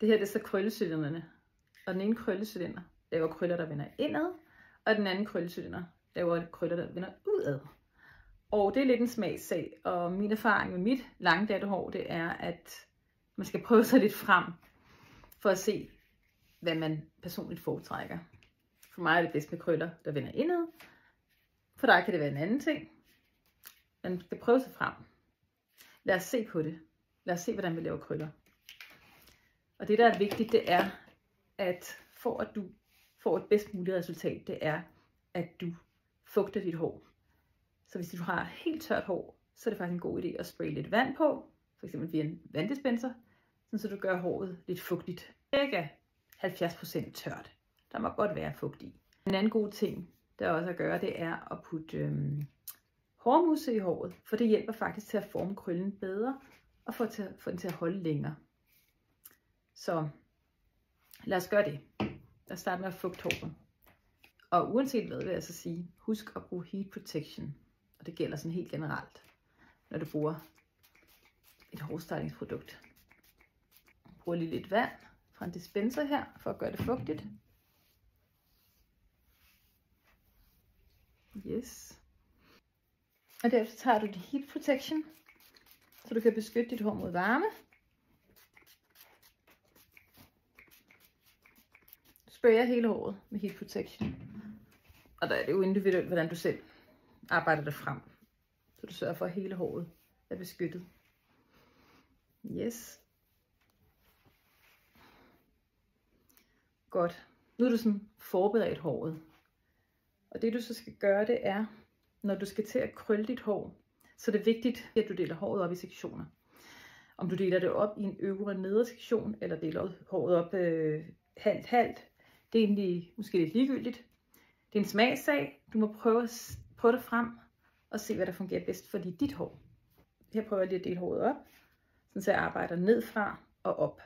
Det her det er så krøllecylinderne. Og den ene krøllecylinder laver krøller, der vender indad. Og den anden krøllecylinder laver krøller, der vender udad. Og det er lidt en smagssag. Og min erfaring med mit lange dattehår, det er, at man skal prøve sig lidt frem. For at se, hvad man personligt foretrækker. For mig er det bedst med krøller, der vender indad. For dig kan det være en anden ting. Man skal prøve sig frem. Lad os se på det. Lad os se, hvordan vi laver krøller. Og det, der er vigtigt, det er, at for at du får et bedst muligt resultat, det er, at du fugter dit hår. Så hvis du har helt tørt hår, så er det faktisk en god idé at spraye lidt vand på. For eksempel via en vanddispenser. Så du gør håret lidt fugtigt. Cirka 70% tørt. Der må godt være fugt i. En anden god ting, der også at gøre, det er at putte hårmousse i håret. For det hjælper faktisk til at forme krøllen bedre. Og få den til at holde længere. Så lad os gøre det. Lad os starte med at fugte håret. Og uanset hvad, vil jeg så sige, husk at bruge heat protection. Og det gælder sådan helt generelt, når du bruger et hårstylingsprodukt. Brug lige lidt vand fra en dispenser her, for at gøre det fugtigt. Yes. Og derefter tager du dit heat protection, så du kan beskytte dit hår mod varme. Du sprayer hele håret med heat protection. Og der er det jo individuelt, hvordan du selv arbejder det frem. Så du sørger for, at hele håret er beskyttet. Yes. Godt. Nu er du sådan forberedt håret. Og det du så skal gøre, det er, når du skal til at krølle dit hår, så er det vigtigt, at du deler håret op i sektioner. Om du deler det op i en øvre og nedre sektion, eller deler håret op halvt, det er egentlig måske lidt ligegyldigt. Det er en smagssag. Du må prøve det frem og se, hvad der fungerer bedst for dit hår. Her prøver jeg lige at dele håret op, så jeg arbejder nedfra og op.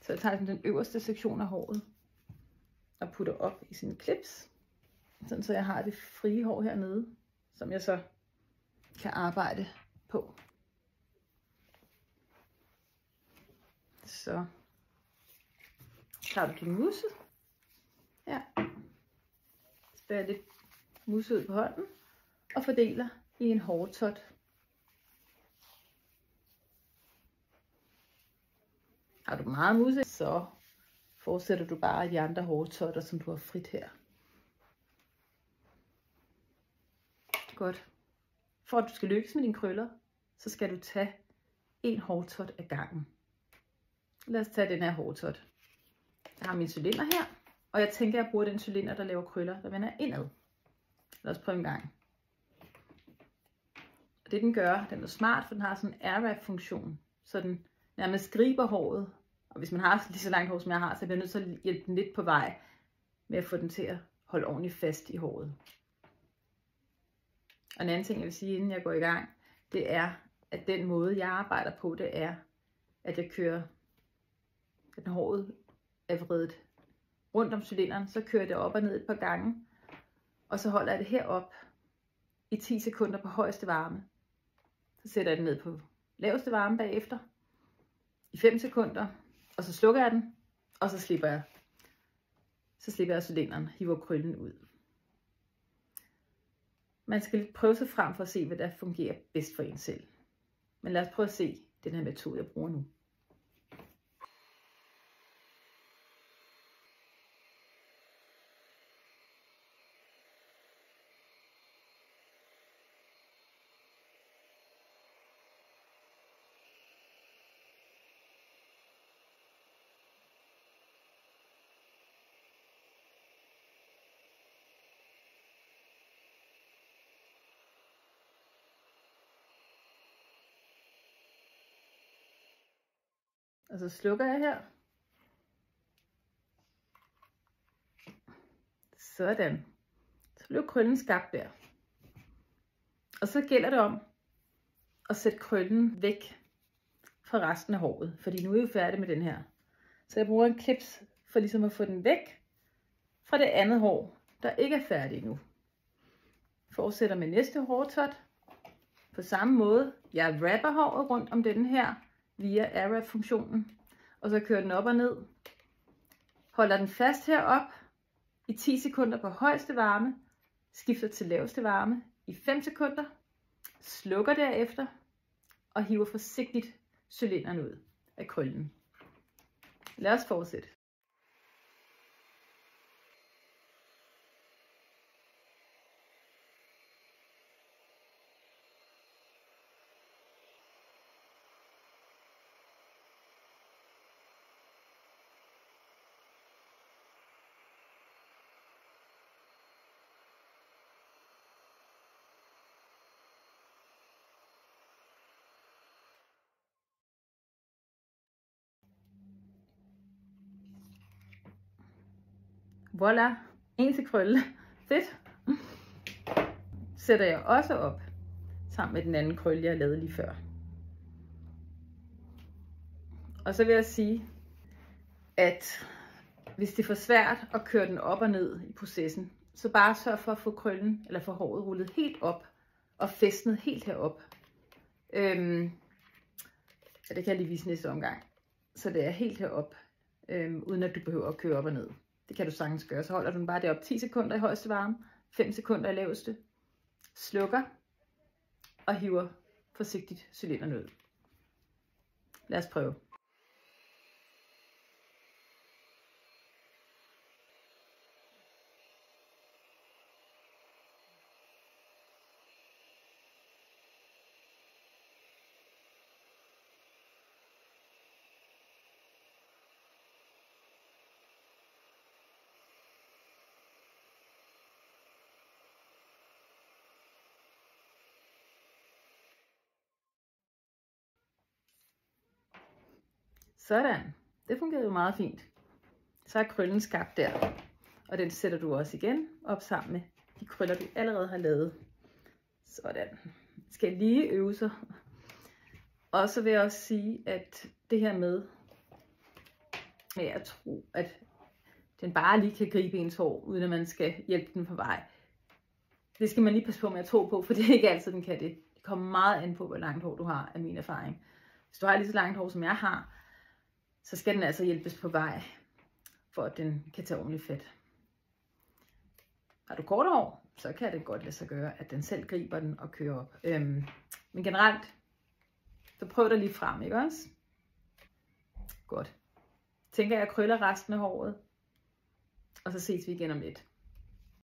Så jeg tager den øverste sektion af håret og putter op i sine clips, sådan så jeg har det frie hår hernede, som jeg så kan arbejde på. Så tager du din mousse. Ja. Spærer lidt mousse ud på hånden og fordeler i en hårtot. Har du meget mousse, så fortsætter du bare de andre hårtotter, som du har frit her. Godt. For at du skal lykkes med dine krøller, så skal du tage en hårtot ad gangen. Lad os tage den her hårtot. Jeg har min cylinder her, og jeg tænker, at jeg bruger den cylinder, der laver krøller, der vender indad. Lad os prøve en gang. Og det den gør, den er smart, for den har sådan en airwrap-funktion, så den nærmest griber håret. Og hvis man har lige så langt hår, som jeg har, så bliver jeg nødt til at hjælpe den lidt på vej med at få den til at holde ordentligt fast i håret. Og en anden ting, jeg vil sige, inden jeg går i gang, det er, at den måde, jeg arbejder på, det er, at jeg kører, at håret er vredet rundt om cylinderen, så kører jeg det op og ned et par gange, og så holder jeg det herop i 10 sekunder på højeste varme. Så sætter jeg den ned på laveste varme bagefter, i 5 sekunder, og så slukker jeg den, og så slipper jeg. Så slipper jeg cylinderen, hiver krøllen ud. Man skal lidt prøve sig frem for at se, hvad der fungerer bedst for en selv. Men lad os prøve at se den her metode, jeg bruger nu. Og så slukker jeg her. Sådan. Så blev krøllen skabt der. Og så gælder det om at sætte krøllen væk fra resten af håret. Fordi nu er jeg færdig med den her. Så jeg bruger en clips for ligesom at få den væk fra det andet hår, der ikke er færdigt endnu. Fortsætter med næste hårtot. På samme måde. Jeg wrapper håret rundt om den her via airwrap-funktionen. og så kører den op og ned. Holder den fast herop i 10 sekunder på højeste varme, skifter til laveste varme i 5 sekunder, slukker derefter og hiver forsigtigt cylinderen ud af krøllen. Lad os fortsætte. Voilà, en til krølle. Fedt. Sætter jeg også op sammen med den anden krølle, jeg lavede lige før. Og så vil jeg sige, at hvis det er for svært at køre den op og ned i processen, så bare sørg for at få krøllen eller få håret rullet helt op og fæstnet helt herop. Det kan jeg lige vise næste omgang. Så det er helt herop, uden at du behøver at køre op og ned. Det kan du sagtens gøre. Så holder du den bare derop 10 sekunder i højeste varme, 5 sekunder i laveste, slukker og hiver forsigtigt cylinderen ud. Lad os prøve. Sådan, det fungerede jo meget fint. Så er krøllen skabt der, og den sætter du også igen op sammen med de krøller, du allerede har lavet. Sådan, skal lige øve sig. Og så vil jeg også sige, at det her med at tro, at den bare lige kan gribe ens hår, uden at man skal hjælpe den på vej. Det skal man lige passe på med at tro på, for det er ikke altid, den kan det. Det kommer meget an på, hvor langt hår du har, af min erfaring. Hvis du har lige så langt hår, som jeg har, så skal den altså hjælpes på vej, for at den kan tage ordentligt fat. Har du kort hår, så kan det godt lade sig gøre, at den selv griber den og kører op. Men generelt, så prøv dig lige frem, ikke også? Godt. Tænker jeg krøller resten af håret, og så ses vi igen om lidt.